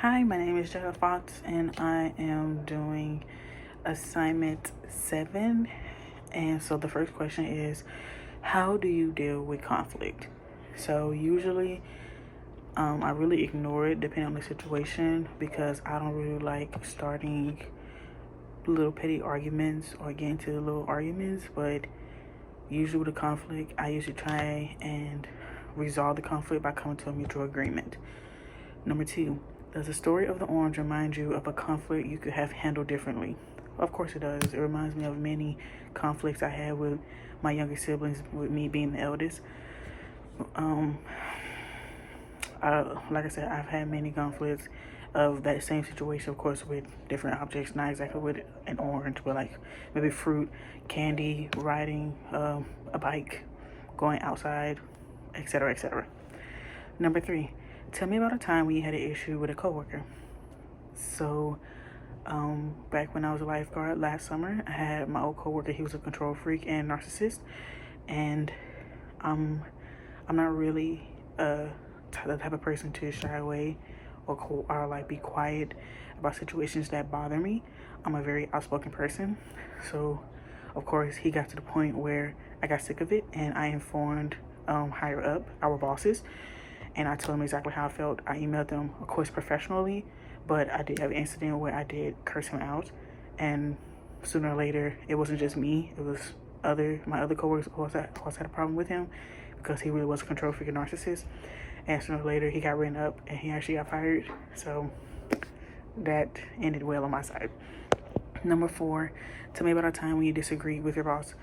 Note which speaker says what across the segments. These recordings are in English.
Speaker 1: Hi, my name is Jetta Fox, and I am doing assignment 7. And so the first question is, how do you deal with conflict? So usually, I really ignore it depending on the situation because I don't really like starting little petty arguments or getting to little arguments. But usually with a conflict, I usually try and resolve the conflict by coming to a mutual agreement. Number 2, does the story of the orange remind you of a conflict you could have handled differently? Of course it does. It reminds me of many conflicts I had with my younger siblings, with me being the eldest. Like I said, I've had many conflicts of that same situation, of course, with different objects, not exactly with an orange, but like maybe fruit, candy, riding a bike, going outside, etc., etc. Number 3, tell me about a time when you had an issue with a coworker. So, back when I was a lifeguard last summer, I had my old coworker. He was a control freak and narcissist, and I'm not really the type of person to shy away or like be quiet about situations that bother me. I'm a very outspoken person, so of course he got to the point where I got sick of it, and I informed higher up, our bosses, and I told them exactly how I felt. I emailed them, of course, professionally, but I did have an incident where I did curse him out, and sooner or later, it wasn't just me; it was my other coworkers also had a problem with him because he really was a control freak and narcissist. And sooner or later, he got written up, and he actually got fired. So that ended well on my side. Number 4, tell me about a time when you disagreed with your boss.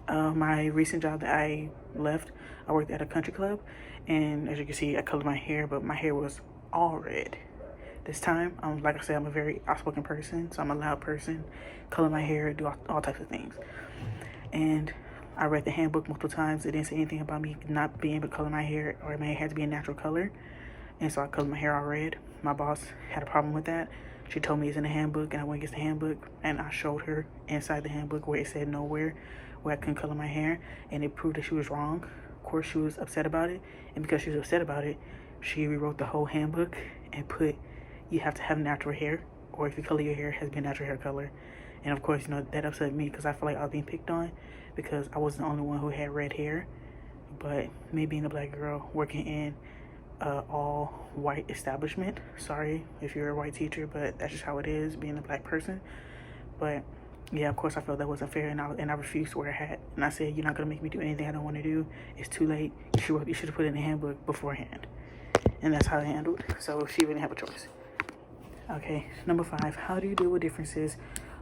Speaker 1: My recent job that I left, I worked at a country club, and as you can see, I colored my hair, but my hair was all red. This time, like I said, I'm a very outspoken person, so I'm a loud person, color my hair, do all types of things. And I read the handbook multiple times. It didn't say anything about me not being able to color my hair, or my hair had to be a natural color. And so I colored my hair all red. My boss had a problem with that. She told me it's in the handbook, and I went against the handbook, and I showed her inside the handbook where it said nowhere where I couldn't color my hair, and it proved that she was wrong. Of course, she was upset about it, and because she was upset about it, she rewrote the whole handbook and put, you have to have natural hair, or if you color your hair, it has to be a natural hair color. And of course, that upset me because I feel like I was being picked on because I wasn't the only one who had red hair. But me being a black girl working in all white establishment, sorry if you're a white teacher, but that's just how it is being a black person. But yeah, of course I felt that wasn't fair, and I refused to wear a hat. And I said, you're not gonna make me do anything I don't want to do. It's too late. You should have put it in the handbook beforehand. And that's how I handled. So she didn't have a choice. Okay, number 5, how do you deal with differences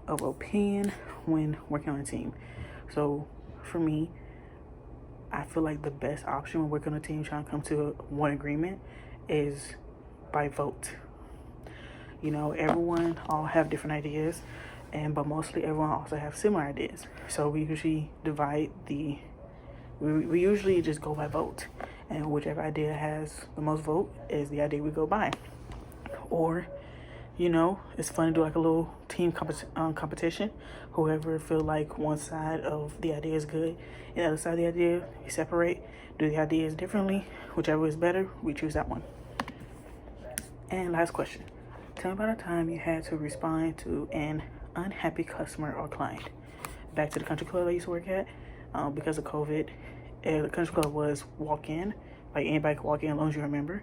Speaker 1: of opinion when working on a team? So for me, I feel like the best option when working on a team trying to come to one agreement is by vote. Everyone all have different ideas, but mostly everyone also have similar ideas. So we usually we usually just go by vote, and whichever idea has the most vote is the idea we go by. Or it's fun to do like a little team competition. Whoever feel like one side of the idea is good and the other side of the idea, we separate, do the ideas differently. Whichever is better, we choose that one. And last question. Tell me about a time you had to respond to an unhappy customer or client. Back to the country club I used to work at. Because of COVID, the country club was walk-in. Like anybody could walk in as long as you remember.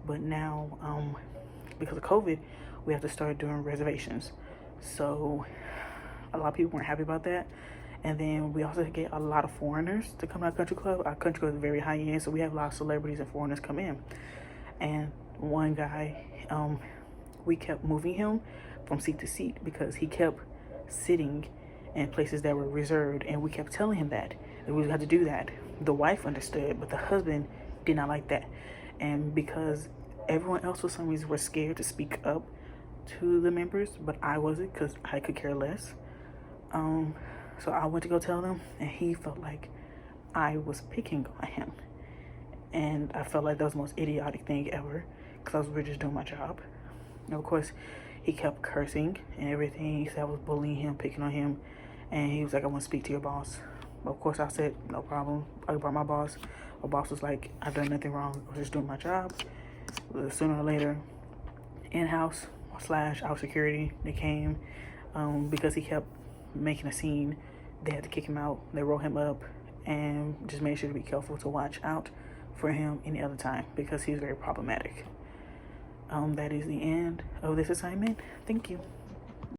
Speaker 1: But now, because of COVID, we have to start doing reservations. So a lot of people weren't happy about that. And then we also get a lot of foreigners to come to our country club. Our country club is very high end, so we have a lot of celebrities and foreigners come in. And one guy, we kept moving him from seat to seat because he kept sitting in places that were reserved, and we kept telling him that we had to do that. The wife understood, but the husband did not like that. And because everyone else for some reason was scared to speak up to the members, but I wasn't because I could care less. So I went to go tell them, and he felt like I was picking on him. And I felt like that was the most idiotic thing ever because I was really just doing my job. And of course, he kept cursing and everything. He said I was bullying him, picking on him. And he was like, I want to speak to your boss. Of course, I said, no problem. I brought my boss. My boss was like, I've done nothing wrong. I was just doing my job. Sooner or later, in-house slash out security. They came because he kept making a scene. They had to kick him out. They rolled him up and just made sure to be careful to watch out for him any other time because he's very problematic. That is the end of this assignment. Thank you.